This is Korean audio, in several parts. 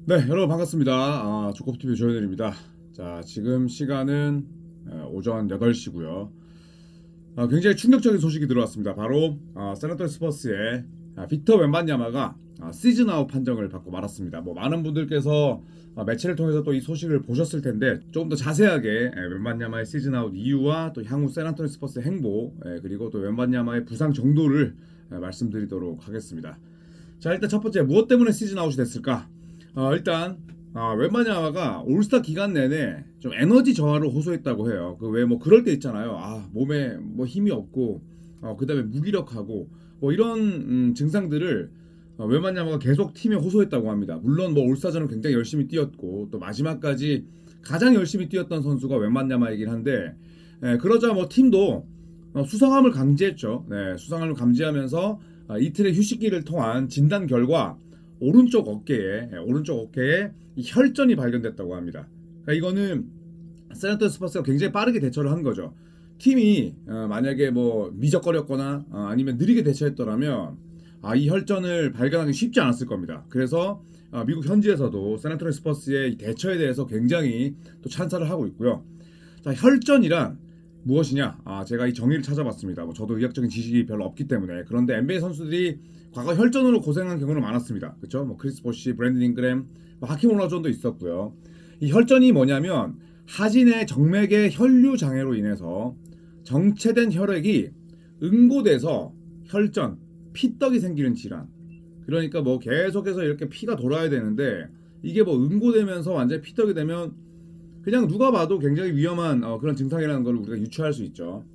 네, 여러분 반갑습니다. 조kopTV 조현일입니다. 자, 지금 시간은 오전 8시고요. 굉장히 충격적인 소식이 들어왔습니다. 바로 샌안토니 스퍼스의 빅터 웬반야마가 시즌 아웃 판정을 받고 말았습니다. 뭐 많은 분들께서 매체를 통해서 또 이 소식을 보셨을 텐데 조금 더 자세하게 웬반야마의 시즌 아웃 이유와 또 향후 샌안토니 스퍼스의 행보 그리고 또 웬반야마의 부상 정도를 말씀드리도록 하겠습니다. 자, 일단 첫 번째 무엇 때문에 시즌 아웃이 됐을까? 일단 웬바냐마가 올스타 기간 내내 좀 에너지 저하를 호소했다고 해요. 그 왜 뭐 그럴 때 있잖아요. 몸에 뭐 힘이 없고 그다음에 무기력하고 뭐 이런 증상들을 웬바냐마가 계속 팀에 호소했다고 합니다. 물론 뭐 올스타전은 굉장히 열심히 뛰었고 또 마지막까지 가장 열심히 뛰었던 선수가 웬바냐마이긴 한데 그러자 뭐 팀도 수상함을 감지했죠. 네, 수상함을 감지하면서 이틀의 휴식기를 통한 진단 결과 오른쪽 어깨에 이 혈전이 발견됐다고 합니다. 그러니까 이거는 샌안토니 스퍼스가 굉장히 빠르게 대처를 한 거죠. 팀이 만약에 뭐 미적거렸거나 아니면 느리게 대처했더라면 이 혈전을 발견하기 쉽지 않았을 겁니다. 그래서 미국 현지에서도 샌안토니 스퍼스의 대처에 대해서 굉장히 또 찬사를 하고 있고요. 자, 혈전이란 무엇이냐? 제가 이 정의를 찾아봤습니다. 뭐 저도 의학적인 지식이 별로 없기 때문에. 그런데 NBA 선수들이 과거 혈전으로 고생한 경우는 많았습니다. 그렇죠? 뭐 크리스 보시, 브랜든 잉그램, 뭐 하킴 올라존도 있었고요. 이 혈전이 뭐냐면 하진의 정맥의 혈류 장애로 인해서 정체된 혈액이 응고돼서 혈전, 피떡이 생기는 질환. 그러니까 뭐 계속해서 이렇게 피가 돌아야 되는데 이게 뭐 응고되면서 완전히 피떡이 되면 그냥 누가 봐도 굉장히 위험한 그런 증상이라는 걸 우리가 유추할 수 있죠.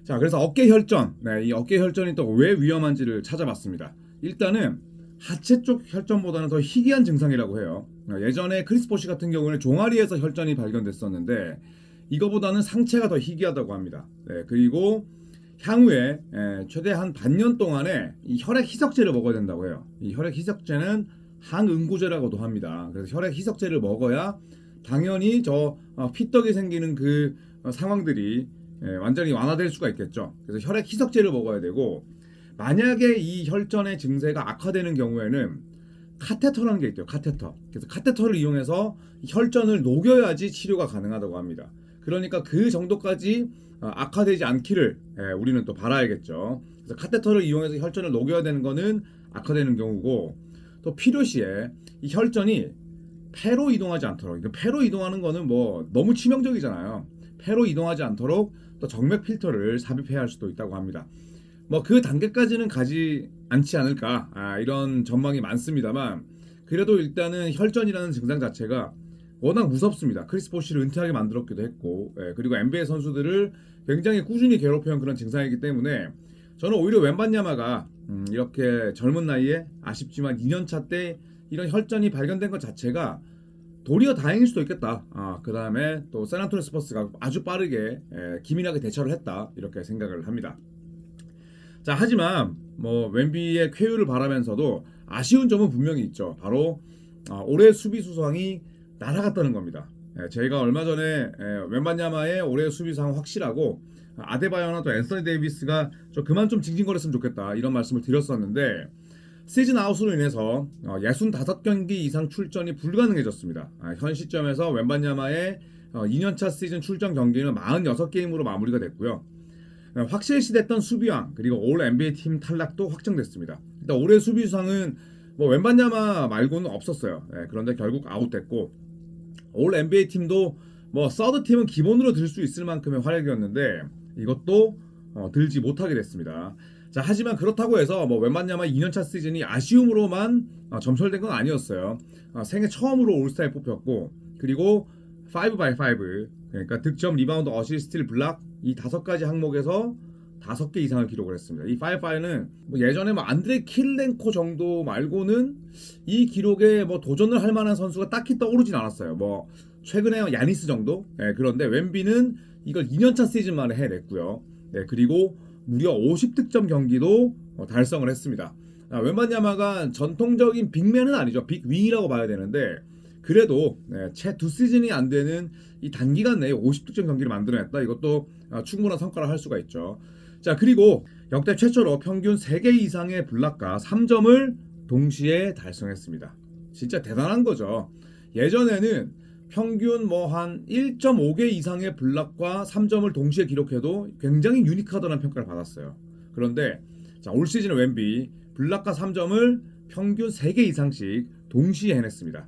자, 그래서 어깨 혈전, 이 어깨 혈전이 또 왜 위험한지를 찾아봤습니다. 일단은 하체 쪽 혈전보다는 더 희귀한 증상이라고 해요. 예전에 크리스 보시 같은 경우는 종아리에서 혈전이 발견됐었는데 이거보다는 상체가 더 희귀하다고 합니다. 그리고 향후에 최대 한 반년 동안에 이 혈액 희석제를 먹어야 된다고 해요. 이 혈액 희석제는 항응고제라고도 합니다. 그래서 혈액 희석제를 먹어야 당연히 저 피떡이 생기는 그 상황들이 완전히 완화될 수가 있겠죠. 그래서 혈액 희석제를 먹어야 되고 만약에 이 혈전의 증세가 악화되는 경우에는 카테터라는 게 있대요. 카테터. 그래서 카테터를 이용해서 혈전을 녹여야지 치료가 가능하다고 합니다. 그러니까 그 정도까지 악화되지 않기를 우리는 또 바라야겠죠. 그래서 카테터를 이용해서 혈전을 녹여야 되는 거는 악화되는 경우고 또 필요시에 이 혈전이 폐로 이동하지 않도록. 폐로 이동하는 거는 뭐 너무 치명적이잖아요. 폐로 이동하지 않도록 또 정맥 필터를 삽입해야 할 수도 있다고 합니다. 뭐 그 단계까지는 가지 않지 않을까 이런 전망이 많습니다만 그래도 일단은 혈전이라는 증상 자체가 워낙 무섭습니다. 크리스 보시를 은퇴하게 만들었기도 했고 그리고 NBA 선수들을 굉장히 꾸준히 괴롭혀온 그런 증상이기 때문에 저는 오히려 웬반야마가 이렇게 젊은 나이에 아쉽지만 2년차 때 이런 혈전이 발견된 것 자체가 도리어 다행일 수도 있겠다. 그 다음에 또 샌안토니 스퍼스가 아주 빠르게 기민하게 대처를 했다 이렇게 생각을 합니다. 자, 하지만 뭐 웬비의 쾌유를 바라면서도 아쉬운 점은 분명히 있죠. 바로 올해 수비 수상이 날아갔다는 겁니다. 저희가 얼마 전에 웬반야마의 올해 수비상 확실하고 아데바요나 또 앤서니 데이비스가 그만 좀 징징거렸으면 좋겠다 이런 말씀을 드렸었는데 시즌 아웃으로 인해서 65경기 이상 출전이 불가능해졌습니다. 현 시점에서 웬반야마의 2년차 시즌 출전 경기는 46게임으로 마무리가 됐고요. 확실시됐던 수비왕 그리고 올 NBA 팀 탈락도 확정됐습니다. 일단 올해 수비수상은 뭐 웬반야마 말고는 없었어요. 그런데 결국 아웃됐고 올 NBA 팀도 뭐 서드 팀은 기본으로 들 수 있을 만큼의 활약이었는데 이것도 들지 못하게 됐습니다. 자, 하지만 그렇다고 해서 뭐 웬만냐마 2년차 시즌이 아쉬움으로만 점철된 건 아니었어요. 생애 처음으로 올스타에 뽑혔고 그리고 5x5 그러니까 득점, 리바운드, 어시스트, 블락 이 5가지 항목에서 5개 이상을 기록을 했습니다. 이 5x5는 뭐 예전에 뭐 안드레 킬렌코 정도 말고는 이 기록에 뭐 도전을 할 만한 선수가 딱히 떠오르진 않았어요. 뭐 최근에 야니스 정도? 그런데 웬비는 이걸 2년차 시즌 만에 해냈고요. 그리고 무려 50득점 경기도 달성을 했습니다. 웬반야마가 전통적인 빅맨은 아니죠. 빅윙이라고 봐야 되는데 그래도 채 두 시즌이 안 되는 이 단기간 내에 50득점 경기를 만들어냈다. 이것도 충분한 성과를 할 수가 있죠. 자, 그리고 역대 최초로 평균 3개 이상의 블락과 3점을 동시에 달성했습니다. 진짜 대단한 거죠. 예전에는 평균 뭐 한 1.5개 이상의 블락과 3점을 동시에 기록해도 굉장히 유니크하다는 평가를 받았어요. 그런데 자, 올 시즌 웸비 블락과 3점을 평균 3개 이상씩 동시에 해냈습니다.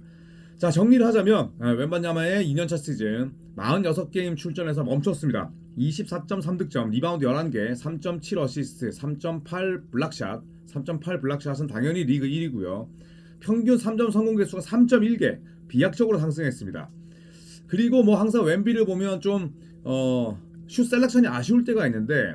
자, 정리를 하자면 웬반야마의 2년차 시즌 46게임 출전해서 멈췄습니다. 24.3득점, 리바운드 11개, 3.7 어시스트, 3.8 블락샷, 3.8 블락샷은 당연히 리그 1위고요. 평균 3점 성공 개수가 3.1개, 비약적으로 상승했습니다. 그리고 뭐 항상 웸비를 보면 좀 슛 셀렉션이 아쉬울 때가 있는데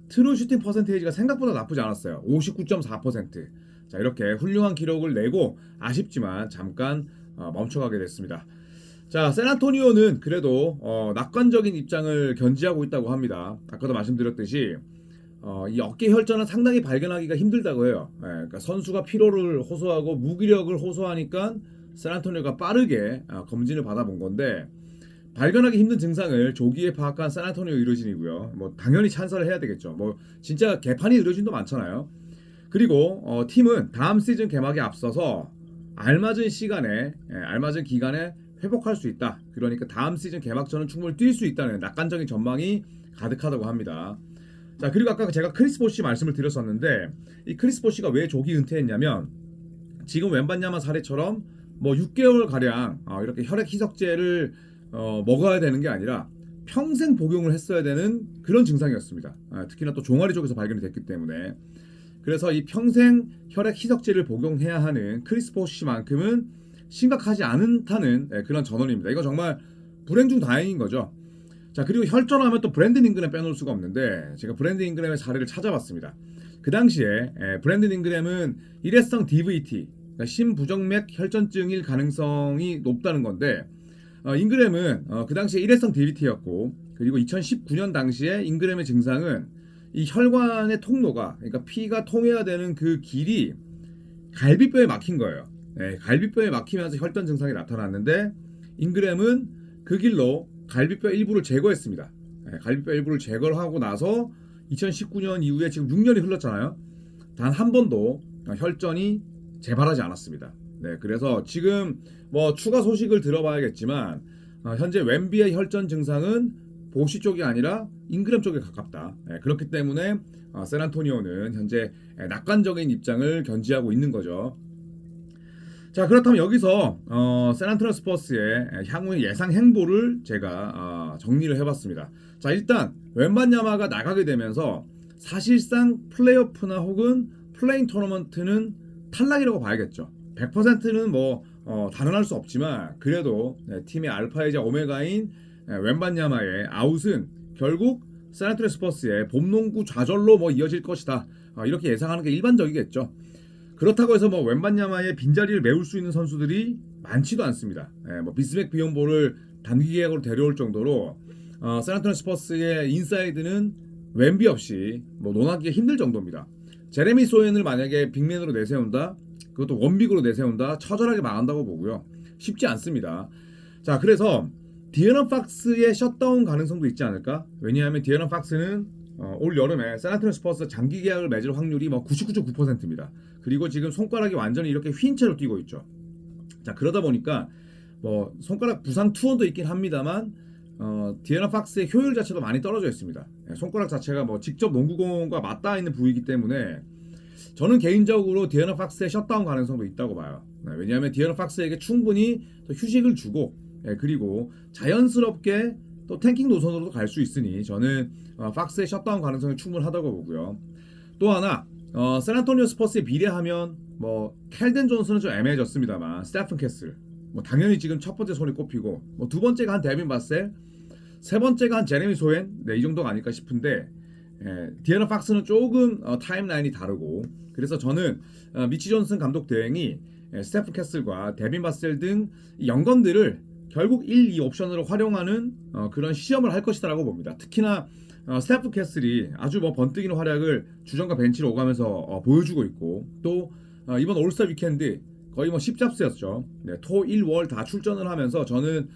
트루 슈팅 퍼센테이지가 생각보다 나쁘지 않았어요. 59.4%. 자, 이렇게 훌륭한 기록을 내고 아쉽지만 잠깐 멈춰가게 됐습니다. 자, 샌안토니오는 그래도 낙관적인 입장을 견지하고 있다고 합니다. 아까도 말씀드렸듯이 이 어깨 혈전은 상당히 발견하기가 힘들다고 해요. 그러니까 선수가 피로를 호소하고 무기력을 호소하니까 샌안토니오가 빠르게 검진을 받아본 건데 발견하기 힘든 증상을 조기에 파악한 샌안토니오 이르진이고요. 뭐 당연히 찬사를 해야 되겠죠. 뭐 진짜 개판이 이르진도 많잖아요. 그리고 팀은 다음 시즌 개막에 앞서서 알맞은 시간에 알맞은 기간에 회복할 수 있다. 그러니까 다음 시즌 개막전은 충분히 뛸 수 있다는 낙관적인 전망이 가득하다고 합니다. 자, 그리고 아까 제가 크리스 보시 말씀을 드렸었는데 이 크리스 보시가 왜 조기 은퇴했냐면 지금 웬반야마 사례처럼 뭐 6개월 가량 이렇게 혈액 희석제를 먹어야 되는 게 아니라 평생 복용을 했어야 되는 그런 증상이었습니다. 특히나 또 종아리 쪽에서 발견이 됐기 때문에 그래서 이 평생 혈액 희석제를 복용해야 하는 크리스 보시만큼은 심각하지 않다는 그런 전언입니다. 이거 정말 불행 중 다행인 거죠. 자, 그리고 혈전하면 또 브랜든 잉그램 빼놓을 수가 없는데 제가 브랜든 잉그램의 사례를 찾아봤습니다. 그 당시에 브랜든 잉그램은 일회성 DVT, 그러니까 심부정맥 혈전증일 가능성이 높다는 건데 잉그램은 그 당시에 일회성 DVT였고 그리고 2019년 당시에 잉그램의 증상은 이 혈관의 통로가 그러니까 피가 통해야 되는 그 길이 갈비뼈에 막힌 거예요. 갈비뼈에 막히면서 혈전 증상이 나타났는데 잉그램은 그 길로 갈비뼈 일부를 제거했습니다. 갈비뼈 일부를 제거를 하고 나서 2019년 이후에 지금 6년이 흘렀잖아요. 단 한 번도 혈전이 재발하지 않았습니다. 네, 그래서 지금 뭐 추가 소식을 들어봐야겠지만 현재 웸비의 혈전 증상은 보시 쪽이 아니라 잉그램 쪽에 가깝다. 그렇기 때문에 샌안토니오는 현재 낙관적인 입장을 견지하고 있는 거죠. 자, 그렇다면 여기서 샌안토니오 스퍼스의 향후의 예상 행보를 제가 정리를 해봤습니다. 자, 일단 웬반야마가 나가게 되면서 사실상 플레이오프나 혹은 플레잉 토너먼트는 탈락이라고 봐야겠죠. 100%는 뭐 단언할 수 없지만 그래도 팀의 알파이자 오메가인 웬반야마의 아웃은 결국 샌안토니오 스퍼스의 봄농구 좌절로 뭐 이어질 것이다. 이렇게 예상하는 게 일반적이겠죠. 그렇다고 해서 뭐 웬반야마의 빈자리를 메울 수 있는 선수들이 많지도 않습니다. 뭐 비스맥 비욘보를 단기 계약으로 데려올 정도로 샌안토니오 스퍼스의 인사이드는 웸비 없이 뭐 논하기가 힘들 정도입니다. 제레미 소엔을 만약에 빅맨으로 내세운다, 그것도 원빅으로 내세운다, 처절하게 망한다고 보고요. 쉽지 않습니다. 자, 그래서 디에런 팍스의 셧다운 가능성도 있지 않을까? 왜냐하면 디에런 팍스는 올 여름에 샌안토니오 스퍼스 장기 계약을 맺을 확률이 뭐 99.9%입니다. 그리고 지금 손가락이 완전히 이렇게 휜 채로 뛰고 있죠. 자, 그러다 보니까 뭐 손가락 부상 투혼도 있긴 합니다만 디에런 팍스의 효율 자체도 많이 떨어져 있습니다. 손가락 자체가 뭐 직접 농구공과 맞닿아 있는 부위이기 때문에 저는 개인적으로 디에런 팍스의 셧다운 가능성도 있다고 봐요. 왜냐하면 디에런 팍스에게 충분히 더 휴식을 주고 그리고 자연스럽게 또 탱킹 노선으로도 갈 수 있으니 저는 팍스의 셧다운 가능성이 충분하다고 보고요. 또 하나 샌안토니오 스퍼스에 비례하면 뭐 켈든 존슨은 좀 애매해졌습니다만 스테픈 캐슬 뭐 당연히 지금 첫 번째 손에 꼽히고 뭐 두 번째가 한 데빈 바셀, 세 번째가 한 제레미 소엔, 이 정도가 아닐까 싶은데 디에런 팍스는 조금 타임라인이 다르고 그래서 저는 미치 존슨 감독 대행이 스테픈 캐슬과 데빈 바셀 등 영건들을 결국 1, 2 옵션으로 활용하는 그런 시험을 할 것이다라고 봅니다. 특히나 스테픈 캐슬이 아주 뭐 번뜩이는 활약을 주전과 벤치로 오가면서 보여주고 있고 또 이번 올스타 위켄드 거의 뭐 10잡스였죠. 토, 일, 월 다 출전을 하면서 저는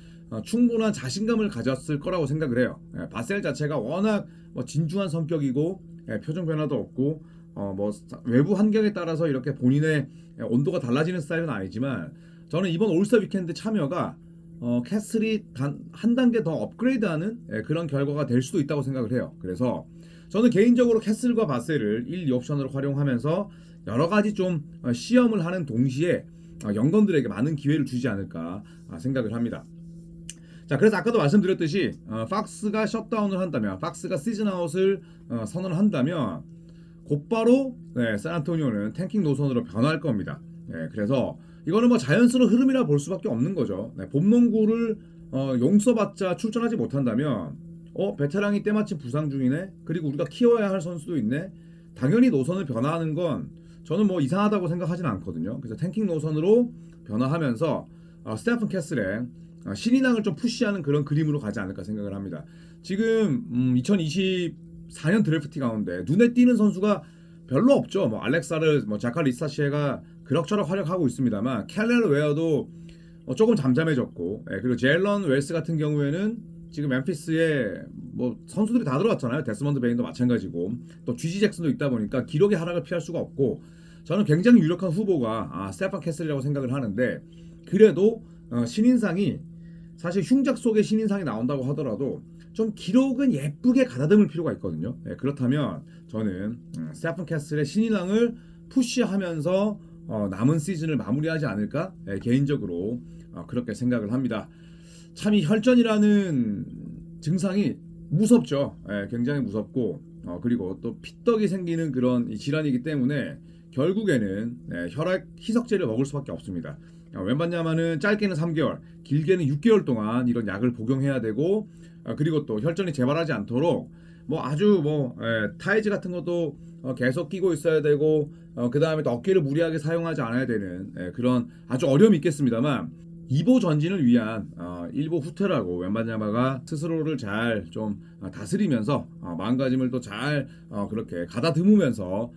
충분한 자신감을 가졌을 거라고 생각을 해요. 바셀 자체가 워낙 뭐 진중한 성격이고 표정 변화도 없고 뭐 외부 환경에 따라서 이렇게 본인의 온도가 달라지는 스타일은 아니지만 저는 이번 올스타 위켄드 참여가 캐슬이 한 단계 더 업그레이드하는 그런 결과가 될 수도 있다고 생각을 해요. 그래서 저는 개인적으로 캐슬과 바셀을 1, 2옵션으로 활용하면서 여러 가지 좀 시험을 하는 동시에 연건들에게 많은 기회를 주지 않을까 생각을 합니다. 자, 그래서 아까도 말씀드렸듯이 팍스가 셧다운을 한다면, 팍스가 시즌아웃을 선언을 한다면 곧바로 샌안토니오는 탱킹 노선으로 변할 겁니다. 그래서 이거는 뭐 자연스러운 흐름이라 볼 수밖에 없는 거죠. 봄 농구를 용서받자 출전하지 못한다면 베테랑이 때마침 부상 중이네. 그리고 우리가 키워야 할 선수도 있네. 당연히 노선을 변화하는 건 저는 뭐 이상하다고 생각하진 않거든요. 그래서 탱킹 노선으로 변화하면서 스테픈 캐슬의 신인왕을 좀 푸시하는 그런 그림으로 가지 않을까 생각을 합니다. 지금 2024년 드래프트 가운데 눈에 띄는 선수가 별로 없죠. 뭐 알렉사르, 뭐 자칼 리사시에가 그럭저럭 활약하고 있습니다만 캘렐 웨어도 조금 잠잠해졌고, 그리고 제일런 웰스 같은 경우에는 지금 멤피스에 뭐 선수들이 다 들어왔잖아요. 데스먼드 베인도 마찬가지고 또 GG 잭슨도 있다 보니까 기록의 하락을 피할 수가 없고, 저는 굉장히 유력한 후보가 스테판 캐슬이라고 생각을 하는데, 그래도 신인상이 사실 흉작 속에 신인상이 나온다고 하더라도 좀 기록은 예쁘게 가다듬을 필요가 있거든요. 그렇다면 저는 스테픈 캐슬의 신인왕을 푸시하면서 남은 시즌을 마무리하지 않을까 개인적으로 그렇게 생각을 합니다. 참 이 혈전이라는 증상이 무섭죠. 굉장히 무섭고 그리고 또 피떡이 생기는 그런 이 질환이기 때문에 결국에는 혈액 희석제를 먹을 수밖에 없습니다. 웬반야마는 짧게는 3개월, 길게는 6개월 동안 이런 약을 복용해야 되고, 그리고 또 혈전이 재발하지 않도록 뭐 아주 타이즈 같은 것도 계속 끼고 있어야 되고, 그 다음에 또 어깨를 무리하게 사용하지 않아야 되는 그런 아주 어려움이 있겠습니다만, 2보 전진을 위한 1보 후퇴라고 웬반야마가 스스로를 잘 좀 다스리면서 마음가짐을 또 잘 그렇게 가다듬으면서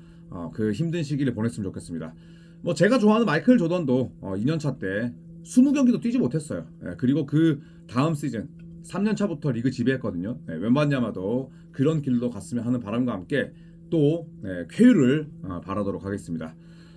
그 힘든 시기를 보냈으면 좋겠습니다. 뭐 제가 좋아하는 마이클 조던도 2년차 때 20경기도 뛰지 못했어요. 그리고 그 다음 시즌 3년차부터 리그 지배했거든요. 웬반야마도 그런 길로 갔으면 하는 바람과 함께 또 쾌유를 바라도록 하겠습니다.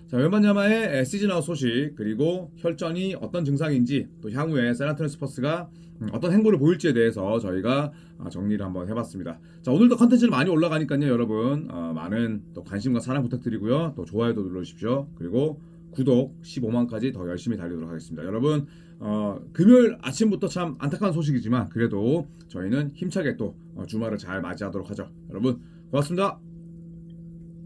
자, 웬반야마의 시즌아웃 소식, 그리고 혈전이 어떤 증상인지, 또 향후에 샌안토니오 스퍼스가 어떤 행보를 보일지에 대해서 저희가 정리를 한번 해봤습니다. 자, 오늘도 컨텐츠를 많이 올라가니까요, 여러분 많은 또 관심과 사랑 부탁드리고요. 또 좋아요도 눌러주십시오. 그리고 구독 15만까지 더 열심히 달리도록 하겠습니다. 여러분 금요일 아침부터 참 안타까운 소식이지만 그래도 저희는 힘차게 또 주말을 잘 맞이하도록 하죠. 여러분 고맙습니다.